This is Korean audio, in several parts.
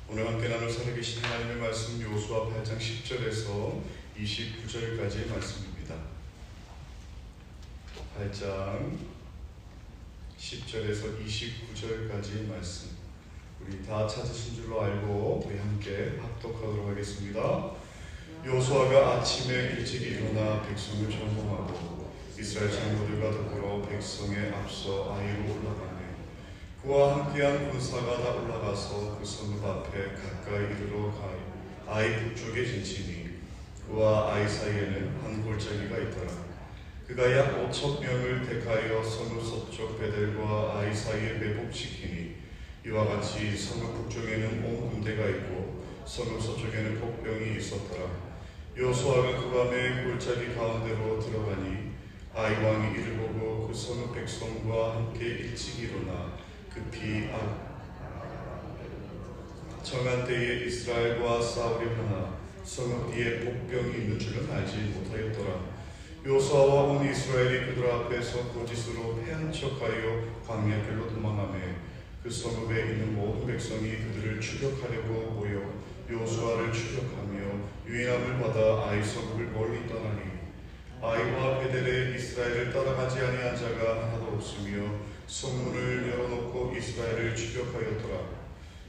오늘 함께 나눌 살아계신 하나님의 말씀 여호수아 8장 10절에서 29절까지의 말씀입니다. 8장 10절에서 29절까지의 말씀, 우리 다 찾으신 줄로 알고 우리 함께 합독하도록 하겠습니다. 여호수아가 아침에 일찍 일어나 백성을 점검하고 이스라엘 장로들과 더불어 백성에 앞서 아이로 올라가며 그와 함께한 군사가 다 올라가서 그 성읍 앞에 가까이 이르러 아이 북쪽에 진치니 그와 아이 사이에는 한 골짜기가 있더라. 그가 약 5,000명을 택하여 성읍 서쪽 베델과 아이 사이에 매복시키니 이와 같이 성읍 북쪽에는 온 군대가 있고 성읍 서쪽에는 복병이 있었더라. 여호수아가 그 밤에 골짜기 가운데로 들어가니 아이 왕이 이를 보고 그 성읍 백성과 함께 일찍 일어나 급히 정한 때에 이스라엘과 싸우려 하나 성읍 뒤에 복병이 있는 줄은 알지 못하였더라. 여호수아와 온 이스라엘이 그들 앞에서 거짓으로 패한 척하여 광야길로 도망하며 그 성읍에 있는 모든 백성이 그들을 추격하려고 모여 여호수아를 추격하며 유인함을 받아 아이 성읍을 멀리 떠나니 아이와 베델에 이스라엘을 따라가지 아니한 자가 하나도 없으며 성문을 열어놓고 이스라엘을 추격하였더라.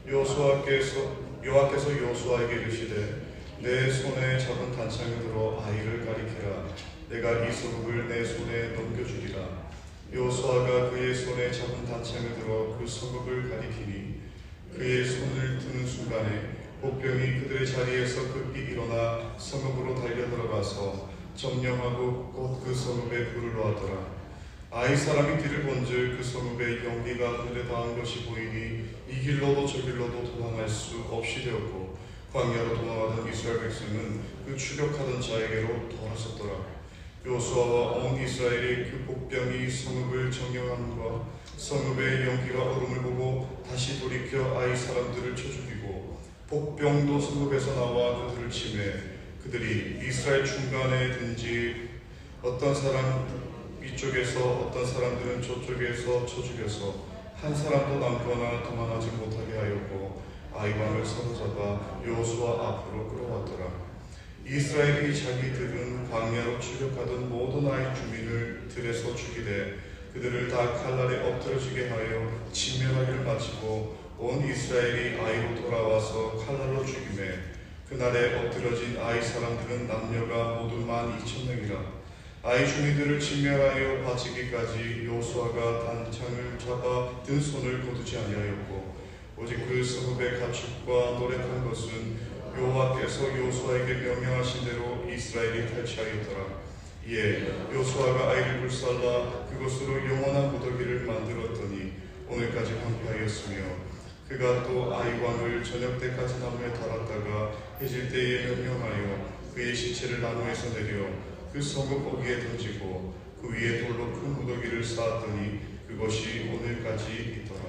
여호와께서 여호수아에게 이르시되 내 손에 잡은 단창을 들어 아이를 가리키라. 내가 이 성읍을 내 손에 넘겨주리라. 여호수아가 그의 손에 잡은 단창을 들어 그 성읍을 가리키니 그의 손을 드는 순간에 복병이 그들의 자리에서 급히 일어나 성읍으로 달려 들어가서 점령하고 곧 그 성읍에 불을 놓았더라. 아이 사람이 뒤를 본즉 그 성읍에 연기가 하늘에 닿은 것이 보이니 이 길로도 저 길로도 도망할 수 없이 되었고 광야로 도망하던 이스라엘 백성은 그 추격하던 자에게로 돌아섰더라. 여호수아와 온 이스라엘이 그 복병이 성읍을 점령함과 성읍의 연기가 얼음을 보고 다시 돌이켜 아이 사람들을 쳐 죽이고 복병도 성읍에서 나와 그들을 치매 그들이 이스라엘 중간에 든지 어떤 사람 이쪽에서 어떤 사람들은 저쪽에서 쳐 죽여서 한 사람도 남거나 도망하지 못하게 하였고 아이 왕을 사로잡아 여호수아 앞으로 끌어왔더라. 이스라엘이 자기들은 광야로 추격하던 모든 아이 주민을 들에서 죽이되 그들을 다 칼날에 엎드러지게 하여 진멸하기를 마치고 온 이스라엘이 아이로 돌아와서 칼날로 죽이매 그날에 엎드러진 아이 사람들은 남녀가 모두 12,000명이라. 아이 주민들을 진멸하여 바치기까지 여호수아가 단창을 잡아 든 손을 거두지 아니하였고 오직 그 성읍의 가축과 노력한 것은 여호와께서 여호수아에게 명령하신 대로 이스라엘이 탈취하였더라. 이에 여호수아가 아이를 불살라 그것으로 영원한 무더기를 만들었더니 오늘까지 황폐하였으며 그가 또 아이 왕을 저녁 때까지 나무에 달았다가 해질 때에 명령하여 그의 시체를 나무에서 내려 그 성읍 거기에 던지고 그 위에 돌로 큰 무더기를 쌓았더니 그것이 오늘까지 있더라.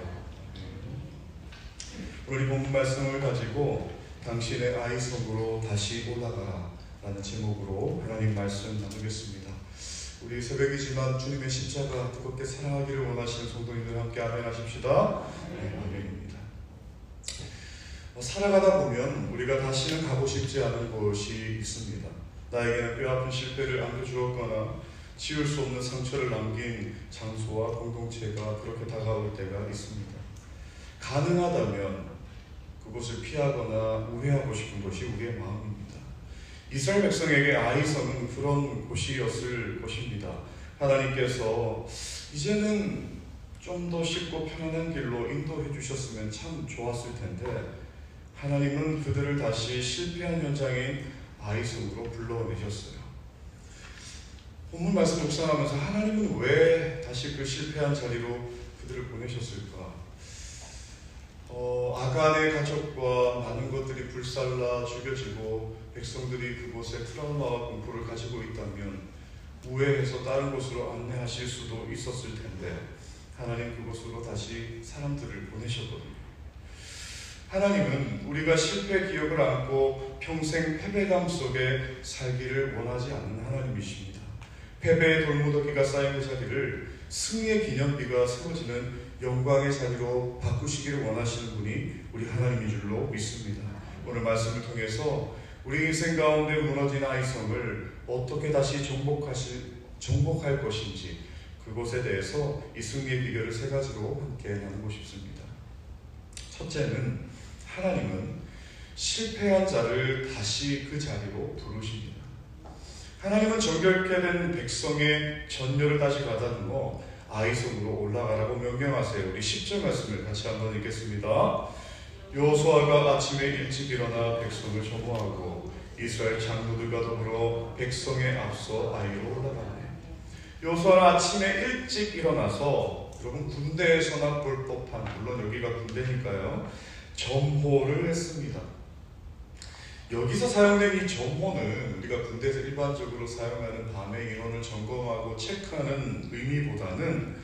오늘 이 본문 말씀을 가지고 당신의 아이 성으로 다시 올라가라 라는 제목으로 하나님 말씀 나누겠습니다. 우리 새벽이지만 주님의 십자가 뜨겁게 사랑하기를 원하시는 성도님들 함께 아멘 하십시다. 아멘입니다. 살아가다 보면 우리가 다시는 가고 싶지 않은 곳이 있습니다. 나에게는 뼈아픈 실패를 안겨주었거나 지울 수 없는 상처를 남긴 장소와 공동체가 그렇게 다가올 때가 있습니다. 가능하다면 그곳을 피하거나 우회하고 싶은 것이 우리의 마음입니다. 이스라엘 백성에게 아이성은 그런 곳이었을 것입니다. 하나님께서 이제는 좀 더 쉽고 편안한 길로 인도해 주셨으면 참 좋았을 텐데 하나님은 그들을 다시 실패한 현장인 아이성으로 불러내셨어요. 본문 말씀 묵상하면서 하나님은 왜 다시 그 실패한 자리로 그들을 보내셨을까? 아간의 가족과 많은 것들이 불살라 죽여지고 백성들이 그곳에 트라우마와 공포를 가지고 있다면 우회해서 다른 곳으로 안내하실 수도 있었을 텐데 하나님 그곳으로 다시 사람들을 보내셨거든요. 하나님은 우리가 실패 기억을 안고 평생 패배감 속에 살기를 원하지 않는 하나님이십니다. 패배의 돌무더기가 쌓인 그 자리를 승리의 기념비가 세워지는 영광의 자리로 바꾸시기를 원하시는 분이 우리 하나님인 줄로 믿습니다. 오늘 말씀을 통해서 우리 인생 가운데 무너진 아이성을 어떻게 다시 정복할 것인지, 그것에 대해서 이 승리의 비결을 세 가지로 함께 나누고 싶습니다. 첫째는, 하나님은 실패한 자를 다시 그 자리로 부르십니다. 하나님은 정결케 된 백성의 전열을 다시 가다듬어 아이성으로 올라가라고 명령하세요. 우리 10절 말씀을 같이 한번 읽겠습니다. 여호수아가 아침에 일찍 일어나 백성을 점호하고 이스라엘 장로들과 더불어 백성에 앞서 아이로 올라가네. 여호수아는 아침에 일찍 일어나서, 여러분 군대에서나 볼 법한, 물론 여기가 군대니까요, 점호를 했습니다. 여기서 사용된 이 점호는 우리가 군대에서 일반적으로 사용하는 밤의 인원을 점검하고 체크하는 의미보다는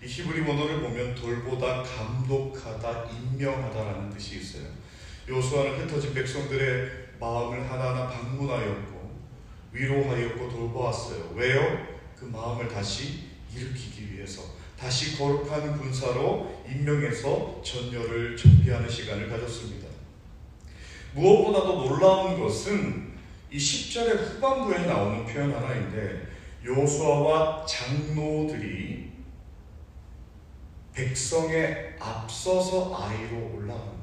이 히브리 원어를 보면 돌보다, 감독하다, 임명하다라는 뜻이 있어요. 여호수아는 흩어진 백성들의 마음을 하나하나 방문하였고 위로하였고 돌보았어요. 왜요? 그 마음을 다시 일으키기 위해서, 다시 거룩한 군사로 임명해서 전열을 정비하는 시간을 가졌습니다. 무엇보다도 놀라운 것은 이 10절의 후반부에 나오는 표현 하나인데, 여호수아와 장로들이 백성에 앞서서 아이로 올라가는 거예요.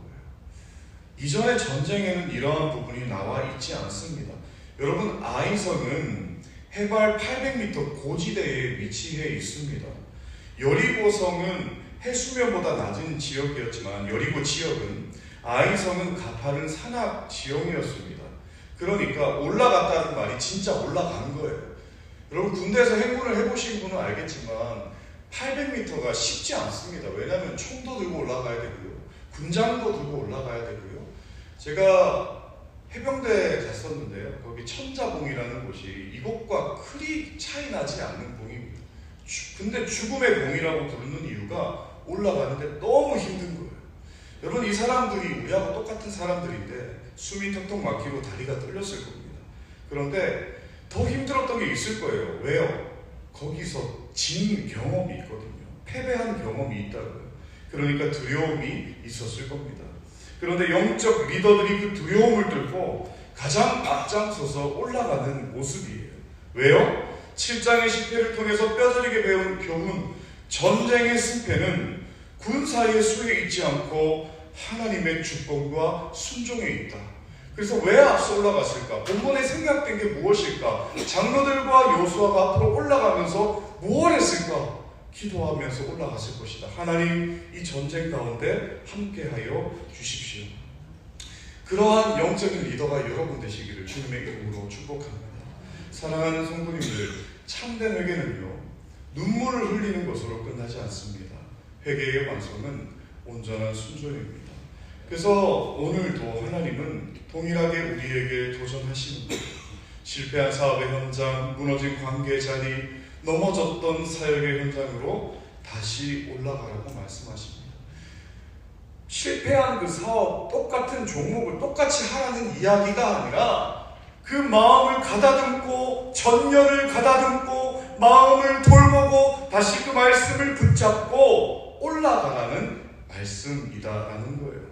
이전의 전쟁에는 이러한 부분이 나와 있지 않습니다. 여러분, 아이성은 해발 800m 고지대에 위치해 있습니다. 여리고성은 해수면보다 낮은 지역이었지만 여리고 지역은, 아이성은 가파른 산악 지형이었습니다. 그러니까 올라갔다는 말이 진짜 올라간 거예요. 여러분 군대에서 행군을 해보신 분은 알겠지만 800m가 쉽지 않습니다. 왜냐하면 총도 들고 올라가야 되고요, 군장도 들고 올라가야 되고요. 제가 해병대에 갔었는데요, 거기 천자봉이라는 곳이 이곳과 그리 차이 나지 않는 봉입니다. 근데 죽음의 봉이라고 부르는 이유가 올라가는데 너무 힘든 거예요. 여러분, 이 사람들이 우리하고 똑같은 사람들인데 숨이 턱턱 막히고 다리가 떨렸을 겁니다. 그런데 더 힘들었던 게 있을 거예요. 왜요? 거기서 진 경험이 있거든요. 패배한 경험이 있다고요. 그러니까 두려움이 있었을 겁니다. 그런데 영적 리더들이 그 두려움을 뚫고 가장 앞장서서 올라가는 모습이에요. 왜요? 7장의 실패를 통해서 뼈저리게 배운 교훈, 전쟁의 승패는 군사의 수에 있지 않고 하나님의 주권과 순종에 있다. 그래서 왜 앞서 올라갔을까? 본문에 생각된 게 무엇일까? 장로들과 여호수아가 앞으로 올라가면서 무엇을 했을까? 기도하면서 올라갔을 것이다. 하나님, 이 전쟁 가운데 함께하여 주십시오. 그러한 영적인 리더가 여러분 되시기를 주님의 이름으로 축복합니다. 사랑하는 성도님들, 참된 회개는요, 눈물을 흘리는 것으로 끝나지 않습니다. 회개의 완성은 온전한 순종입니다. 그래서 오늘도 하나님은 동일하게 우리에게 도전하시는 거예요. 실패한 사업의 현장, 무너진 관계의 자리, 넘어졌던 사역의 현장으로 다시 올라가라고 말씀하십니다. 실패한 그 사업, 똑같은 종목을 똑같이 하라는 이야기가 아니라 그 마음을 가다듬고 전열을 가다듬고 마음을 돌보고 다시 그 말씀을 붙잡고 올라가라는 말씀이다라는 거예요.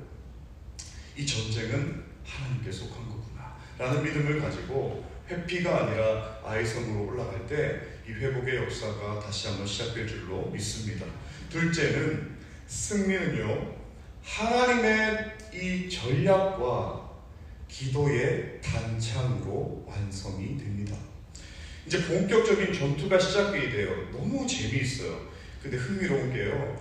이 전쟁은 하나님께 속한 거구나 라는 믿음을 가지고 회피가 아니라 아이성으로 올라갈 때 이 회복의 역사가 다시 한번 시작될 줄로 믿습니다. 둘째는, 승리는요, 하나님의 이 전략과 기도의 단창으로 완성이 됩니다. 이제 본격적인 전투가 시작이 돼요. 너무 재미있어요. 근데 흥미로운 게요,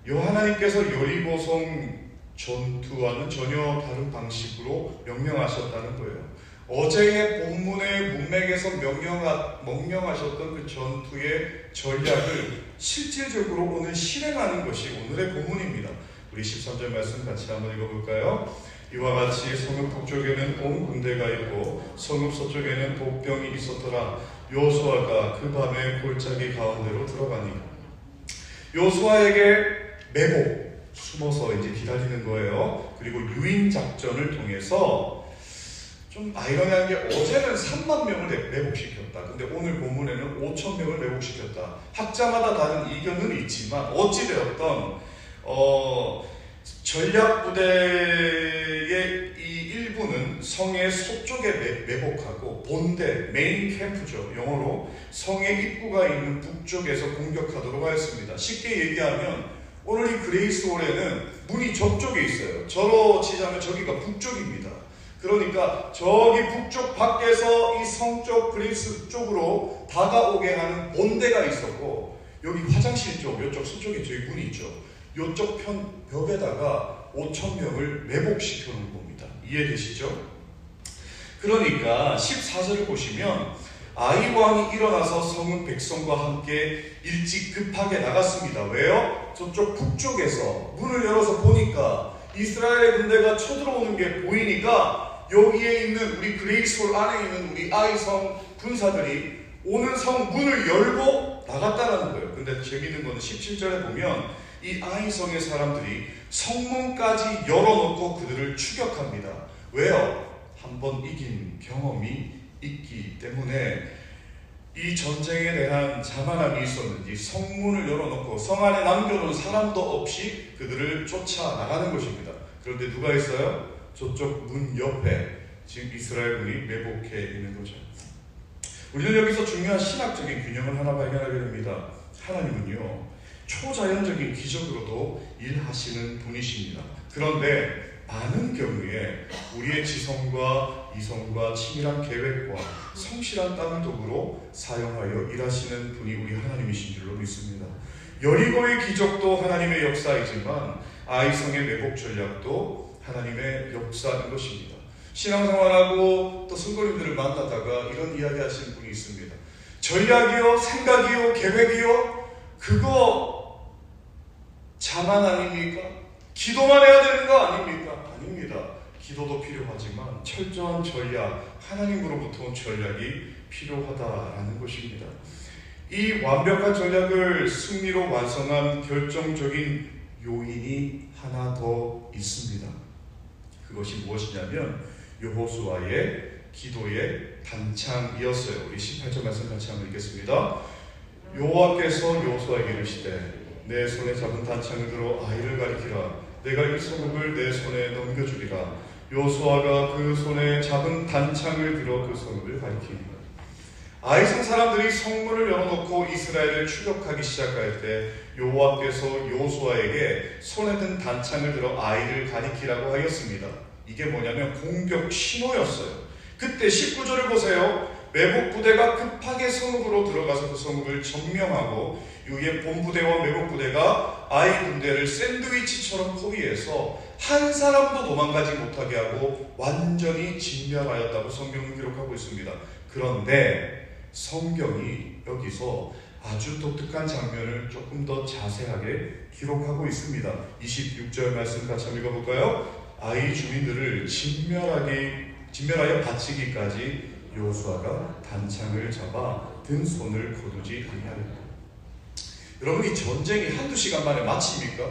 하나님께서 여리고성 전투와는 전혀 다른 방식으로 명령하셨다는 거예요. 어제의 본문의 문맥에서 명령하셨던 그 전투의 전략을 실질적으로 오늘 실행하는 것이 오늘의 본문입니다. 우리 13절 말씀 같이 한번 읽어볼까요? 이와 같이 성읍 북쪽에는 온 군대가 있고 성읍 서쪽에는 복병이 있었더라. 여호수아가 그 밤에 골짜기 가운데로 들어가니. 여호수아에게 매복, 숨어서 이제 기다리는 거예요. 그리고 유인 작전을 통해서, 좀 아이러니한 게 어제는 3만 명을 매복시켰다. 근데 오늘 본문에는 5천 명을 매복시켰다. 학자마다 다른 이견은 있지만 어찌되었던 전략부대의 이 일부는 성의 서쪽에 매복하고 본대, 메인 캠프죠. 영어로 성의 입구가 있는 북쪽에서 공격하도록 하였습니다. 쉽게 얘기하면 오늘 이 그레이스홀에는 문이 저쪽에 있어요. 저로 치자면 저기가 북쪽입니다. 그러니까 저기 북쪽 밖에서 이 성쪽 그레이스 쪽으로 다가오게 하는 본대가 있었고, 여기 화장실 쪽, 이쪽 서쪽에 저기 문이 있죠. 이쪽 편 벽에다가 5,000명을 매복시켜 놓은 겁니다. 이해되시죠? 그러니까 14절을 보시면 아이 왕이 일어나서 성읍 백성과 함께 일찍 급하게 나갔습니다. 왜요? 저쪽 북쪽에서 문을 열어서 보니까 이스라엘의 군대가 쳐들어오는 게 보이니까 여기에 있는 우리 그레이스홀 안에 있는 우리 아이성 군사들이 오는 성 문을 열고 나갔다는 거예요. 근데 재밌는 거는 17절에 보면 이 아이성의 사람들이 성문까지 열어놓고 그들을 추격합니다. 왜요? 한번 이긴 경험이 있기 때문에 이 전쟁에 대한 자만함이 있었는지 성문을 열어놓고 성 안에 남겨놓은 사람도 없이 그들을 쫓아나가는 것입니다. 그런데 누가 있어요? 저쪽 문 옆에 지금 이스라엘군이 매복해 있는 거죠. 우리는 여기서 중요한 신학적인 균형을 하나 발견하게 됩니다. 하나님은요, 초자연적인 기적으로도 일하시는 분이십니다. 그런데 많은 경우에 우리의 지성과 이성과 치밀한 계획과 성실한 땀을 도구로 사용하여 일하시는 분이 우리 하나님이신 줄로 믿습니다. 여리고의 기적도 하나님의 역사이지만 아이성의 매복 전략도 하나님의 역사인 것입니다. 신앙생활하고 또 성도님들을 만나다가 이런 이야기 하시는 분이 있습니다. 전략이요, 생각이요, 계획이요, 그거 자만 아닙니까? 기도만 해야 되는 거 아닙니까? 아닙니다. 기도도 필요하지만 철저한 전략, 하나님으로부터 온 전략이 필요하다라는 것입니다. 이 완벽한 전략을 승리로 완성한 결정적인 요인이 하나 더 있습니다. 그것이 무엇이냐면 여호수아의 기도의 단창이었어요. 우리 18절 말씀 같이 한번 읽겠습니다. 여호와께서 여호수아에게 이르시되 내 손에 잡은 단창을 들어 아이를 가리키라. 내가 이 성읍을 내 손에 넘겨주리라. 여호수아가 그 손에 잡은 단창을 들어 그 성읍을 가리키니라. 아이성 사람들이 성문을 열어놓고 이스라엘을 추격하기 시작할 때 여호와께서 여호수아에게 손에 든 단창을 들어 아이를 가리키라고 하였습니다. 이게 뭐냐면 공격 신호였어요. 그때 19절을 보세요. 매복 부대가 급하게 성읍으로 들어가서 그 성읍을 점령하고 이후에 본부대와 매복 부대가 아이 군대를 샌드위치처럼 포위해서 한 사람도 도망가지 못하게 하고 완전히 진멸하였다고 성경은 기록하고 있습니다. 그런데 성경이 여기서 아주 독특한 장면을 조금 더 자세하게 기록하고 있습니다. 26절 말씀 같이 한번 읽어볼까요? 아이 주민들을 진멸하여 바치기까지 여호수아가 단창을 잡아 든 손을 거두지 아니하였다. 여러분, 이 전쟁이 한두 시간 만에 마칩니까?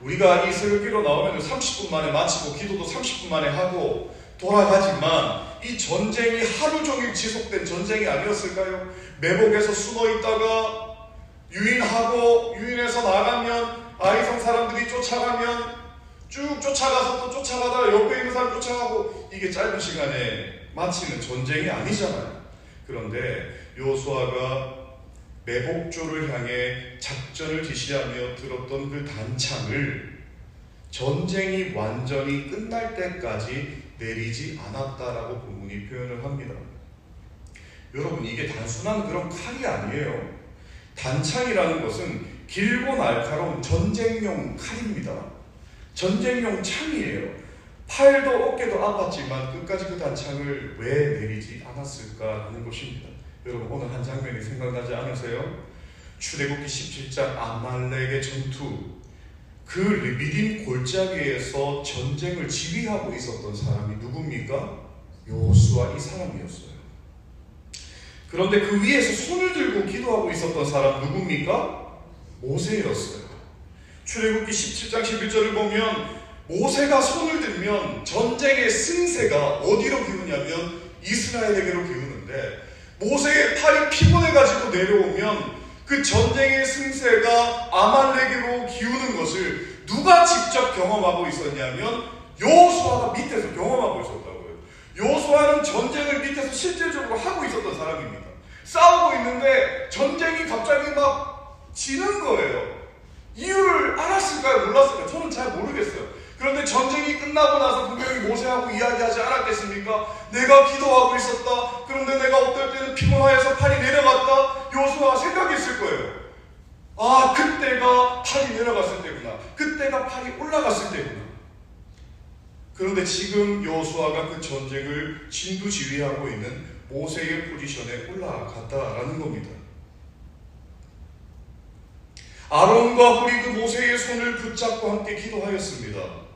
우리가 이 새벽기로 나오면 30분 만에 마치고 기도도 30분 만에 하고 돌아가지만 이 전쟁이 하루 종일 지속된 전쟁이 아니었을까요? 매복에서 숨어 있다가 유인하고 유인해서 나가면 아이성 사람들이 쫓아가면 쭉 쫓아가서 또 쫓아가다가 옆에 있는 사람 쫓아가고, 이게 짧은 시간에 마치는 전쟁이 아니잖아요. 그런데 여호수아가 매복조를 향해 작전을 지시하며 들었던 그 단창을 전쟁이 완전히 끝날 때까지 내리지 않았다라고 본문이 표현을 합니다. 여러분, 이게 단순한 그런 칼이 아니에요. 단창이라는 것은 길고 날카로운 전쟁용 칼입니다. 전쟁용 창이에요. 팔도 어깨도 아팠지만 끝까지 그 단창을 왜 내리지 않았을까 하는 것입니다. 여러분, 오늘 한 장면이 생각나지 않으세요? 출애굽기 17장 아말렉의 전투, 그 르비딤 골짜기에서 전쟁을 지휘하고 있었던 사람이 누굽니까? 여호수아 이 사람이었어요. 그런데 그 위에서 손을 들고 기도하고 있었던 사람 누굽니까? 모세였어요. 출애굽기 17장 11절을 보면 모세가 손을 들면 전쟁의 승세가 어디로 기우냐면 이스라엘에게로 기우는데, 모세의 팔이 피곤해가지고 내려오면 그 전쟁의 승세가 아말렉으로 기우는 것을 누가 직접 경험하고 있었냐면 여호수아가 밑에서 경험하고 있었다고요. 여호수아는 전쟁을 밑에서 실질적으로 하고 있었던 사람입니다. 싸우고 있는데 전쟁이 갑자기 막 지는 거예요. 이유를 알았을까요? 몰랐을까요? 저는 잘 모르겠어요. 그런데 전쟁이 끝나고 나서 분명히 모세하고 이야기하지 않았겠습니까? 내가 기도하고 있었다. 그런데 내가 어떨 때는 피곤하여서 팔이 내려갔다. 여호수아가 생각했을 거예요. 아, 그때가 팔이 내려갔을 때구나. 그때가 팔이 올라갔을 때구나. 그런데 지금 여호수아가 그 전쟁을 진두지휘하고 있는 모세의 포지션에 올라갔다라는 겁니다. 아론과 홀이 그 모세의 손을 붙잡고 함께 기도하였습니다.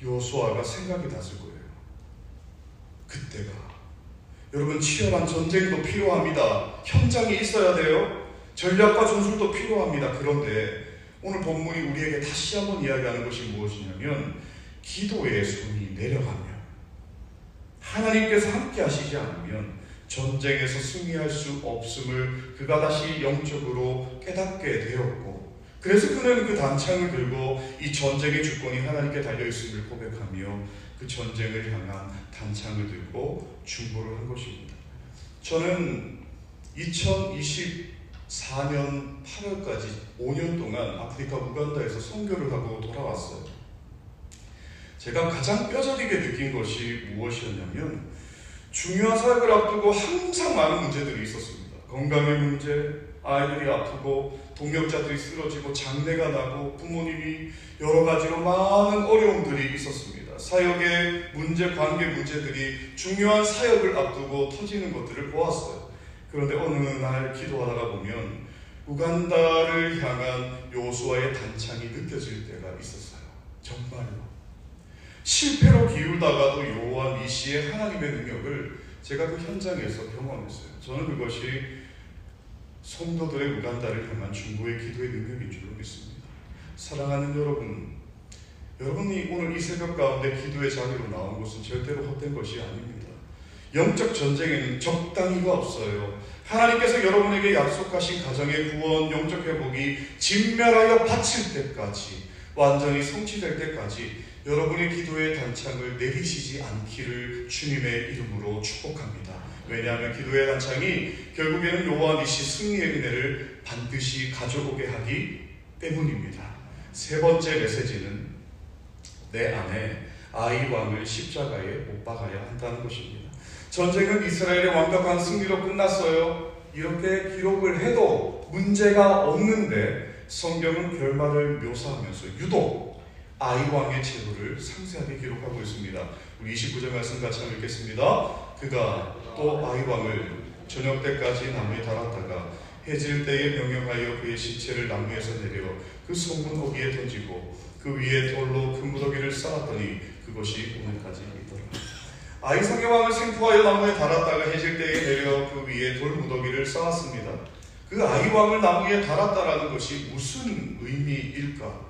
여호수아가 생각이 났을 거예요. 그때가. 여러분, 치열한 전쟁도 필요합니다. 현장이 있어야 돼요. 전략과 전술도 필요합니다. 그런데 오늘 본문이 우리에게 다시 한번 이야기하는 것이 무엇이냐면 기도의 손이 내려가면, 하나님께서 함께 하시지 않으면 전쟁에서 승리할 수 없음을 그가 다시 영적으로 깨닫게 되었고, 그래서 그는 그 단창을 들고 이 전쟁의 주권이 하나님께 달려있음을 고백하며 그 전쟁을 향한 단창을 들고 중보를 한 것입니다. 저는 2024년 8월까지 5년 동안 아프리카 우간다에서 선교를 하고 돌아왔어요. 제가 가장 뼈저리게 느낀 것이 무엇이었냐면 중요한 사역을 앞두고 항상 많은 문제들이 있었습니다. 건강의 문제, 아이들이 아프고 동역자들이 쓰러지고 장례가 나고 부모님이 여러 가지로 많은 어려움들이 있었습니다. 사역의 문제, 관계 문제들이 중요한 사역을 앞두고 터지는 것들을 보았어요. 그런데 어느 날 기도하다가 보면 우간다를 향한 여호수아의 단창이 느껴질 때가 있었어요. 정말로. 실패로 기울다가도 여호와 니시의 하나님의 능력을 제가 그 현장에서 경험했어요. 저는 그것이 성도들의 우간다를 향한 중보의 기도의 능력인 줄로 믿습니다. 사랑하는 여러분, 여러분이 오늘 이 새벽 가운데 기도의 자리로 나온 것은 절대로 헛된 것이 아닙니다. 영적 전쟁에는 적당히가 없어요. 하나님께서 여러분에게 약속하신 가정의 구원, 영적 회복이 진멸하여 바칠 때까지, 완전히 성취될 때까지 여러분의 기도의 단창을 내리시지 않기를 주님의 이름으로 축복합니다. 왜냐하면 기도의 단창이 결국에는 여호와 니시 승리의 은혜를 반드시 가져오게 하기 때문입니다. 세 번째 메시지는 내 안에 아이 왕을 십자가에 못 박아야 한다는 것입니다. 전쟁은 이스라엘의 완벽한 승리로 끝났어요. 이렇게 기록을 해도 문제가 없는데 성경은 결말을 묘사하면서 유독 아이 왕의 제도를 상세하게 기록하고 있습니다. 우리 29절 말씀 같이 한번 읽겠습니다. 그가 또 아이 왕을 저녁 때까지 나무에 달았다가 해질 때에 명령하여 그의 시체를 나무에서 내려 그 성문 어귀에 던지고 그 위에 돌로 큰 무더기를 쌓았더니 그것이 오늘까지 있더라. 아이삭의 왕을 생포하여 나무에 달았다가 해질 때에 내려 그 위에 돌 무더기를 쌓았습니다. 그 아이 왕을 나무에 달았다라는 것이 무슨 의미일까?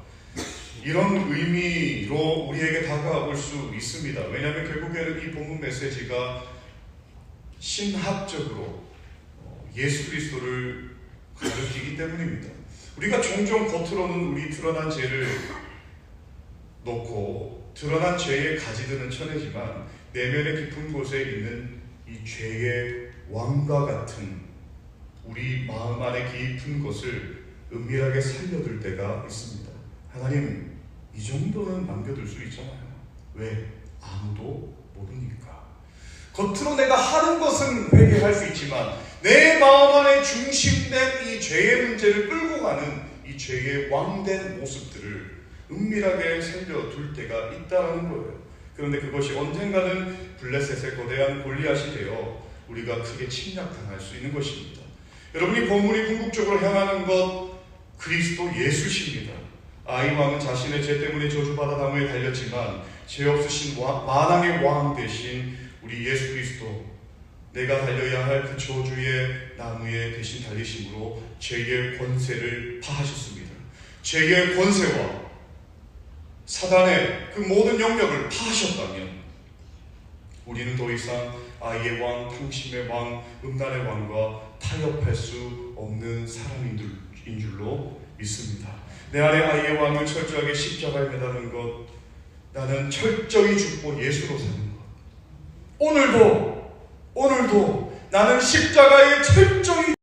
이런 의미로 우리에게 다가올 수 있습니다. 왜냐하면 결국에는 이 본문 메시지가 신학적으로 예수 그리스도를 가르치기 때문입니다. 우리가 종종 겉으로는 우리 드러난 죄를 놓고 드러난 죄에 가지드는 천혜지만 내면의 깊은 곳에 있는 이 죄의 왕과 같은 우리 마음 안에 깊은 것을 은밀하게 살려둘 때가 있습니다. 하나님, 이 정도는 남겨둘 수 있잖아요. 왜? 아무도 모르니까. 겉으로 내가 하는 것은 회개할 수 있지만 내 마음 안에 중심된 이 죄의 문제를 끌고 가는 이 죄의 왕된 모습들을 은밀하게 살려둘 때가 있다는 거예요. 그런데 그것이 언젠가는 블레셋의 거대한 골리앗이 되어 우리가 크게 침략당할 수 있는 것입니다. 여러분이 본문이 궁극적으로 향하는 것, 그리스도 예수십니다. 아이 왕은 자신의 죄 때문에 저주받아 나무에 달렸지만 죄 없으신 만왕의 왕 대신 우리 예수 그리스도, 내가 달려야 할 그 저주의 나무에 대신 달리심으로 죄의 권세를 파하셨습니다. 죄의 권세와 사단의 그 모든 영역을 파하셨다면 우리는 더 이상 아이의 왕, 탕심의 왕, 음란의 왕과 타협할 수 없는 사람인 줄로 믿습니다. 내 안에 아이의 왕을 철저하게 십자가에 매다는 것, 나는 철저히 죽고 예수로 사는 것. 오늘도 나는 십자가에 철저히